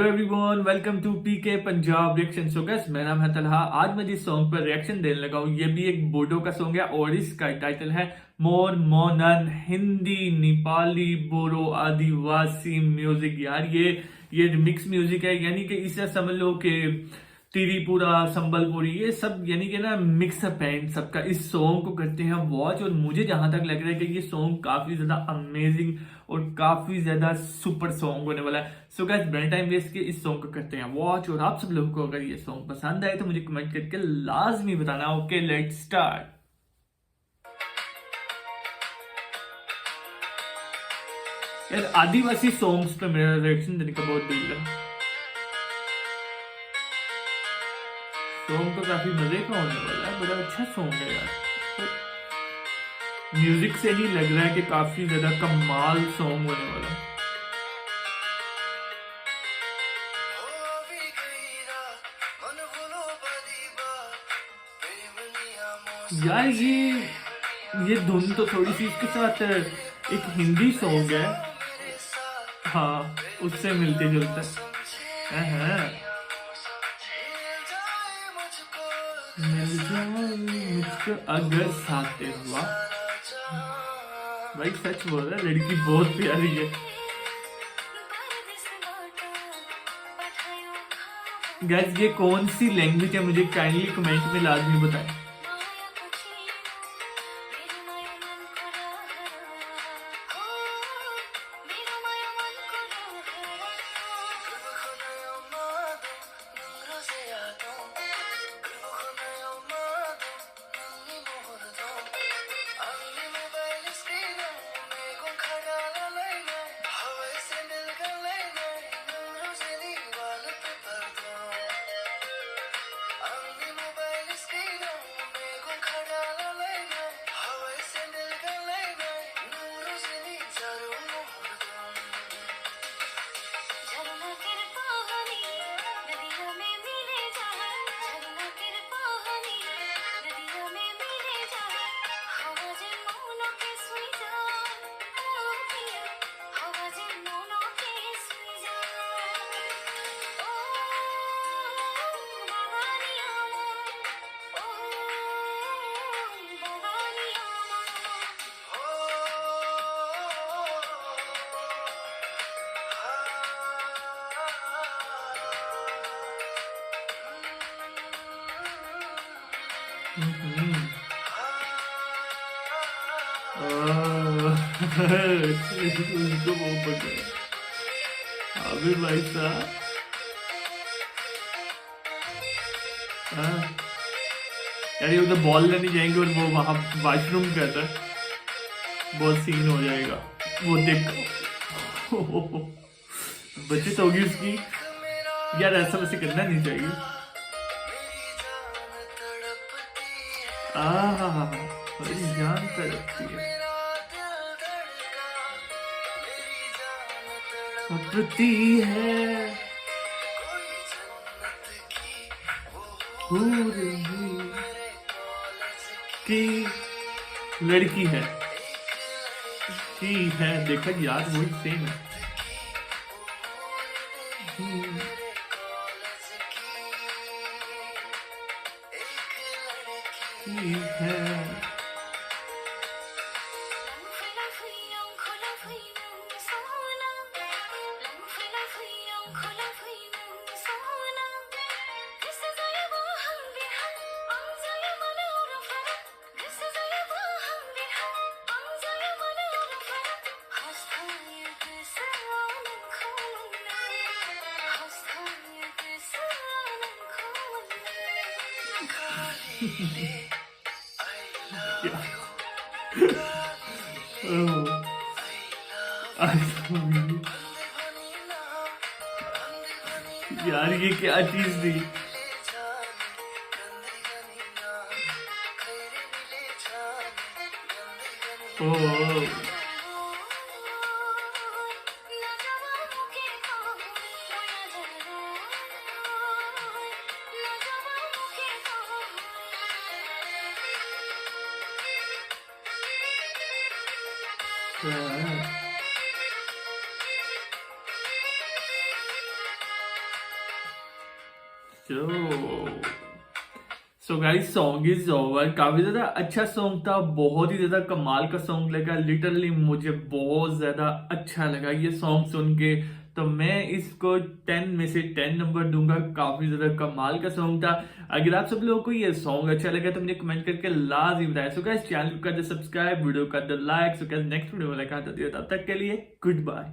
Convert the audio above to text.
Hello everyone, welcome to PK Punjab reaction. So guys, मेरा नाम है तलहा। आज मैं जिस सॉन्ग पर रिएक्शन देने लगा हूँ ये भी एक बोडो का सॉन्ग है और इसका टाइटल है मोर मोनन। हिंदी, नेपाली, बोरो, आदिवासी म्यूजिक। यार ये रिमिक्स म्यूजिक है, यानी कि इसे समझ लो कि त्रिपुरा, संबलपुरी, ये सब यानी कि ना मिक्स अप है इन सबका। इस सॉन्ग को करते हैं वॉच और मुझे जहां तक लग रहा है कि ये सॉन्ग काफी ज्यादा अमेजिंग और काफी ज्यादा सुपर सॉन्ग होने वाला है। सो गाइस, बिना टाइम वेस्ट के इस सॉन्ग को करते हैं वॉच। और आप सब लोगों को अगर ये सॉन्ग पसंद आए तो मुझे कमेंट करके लाजमी बताना। Okay, let's start. यार आदिवासी सॉन्ग्स पे मेरा रिएक्शन देने का बहुत दिल है। सॉन्ग तो काफी मजे का होने वाला है, बड़ा अच्छा सॉन्ग है यार। म्यूजिक से ही लग रहा है कि काफी ज्यादा कमाल सॉन्ग होने वाला है। यार ये धुन तो थोड़ी सी इसके साथ एक हिंदी सॉन्ग है, हाँ, उससे मिलते जुलते हैं। मिल जाए मुझको अगर साथ हुआ। भाई सच बोल रहा है, लड़की बहुत प्यारी है। गैस, ये कौन सी लैंग्वेज है मुझे काइंडली कमेंट में लाजमी बताएं। उनको वो पकड़ा अभी भाई साहब। हाँ यार, ये उधर बॉल लेने जाएंगे और वो वहां वॉशरूम कहता है, बहुत सीन हो जाएगा वो देखो। बचत होगी उसकी। यार ऐसा वैसे करना नहीं चाहिए। बड़ी जान तड़पती है, तड़पती है की लड़की है की है। देखा यार, वही सेम है। की है। यार ये क्या चीज थी। Oh so guys song is over. काफी ज्यादा अच्छा सॉन्ग था, बहुत ही ज्यादा कमाल का सॉन्ग लगा, लिटरली मुझे बहुत ज्यादा अच्छा लगा ये सॉन्ग सुन के। तो मैं इसको 10 में से 10 नंबर दूंगा। काफी ज्यादा कमाल का सॉन्ग था। अगर आप सब लोगों को ये सॉन्ग अच्छा लगा तो मुझे कमेंट करके लाजमी बताएं। सो गाइस चैनल को कर दे सब्सक्राइब, वीडियो कर they like. So guys next video में मुलाकात होती है, तब तक के लिए गुड बाय।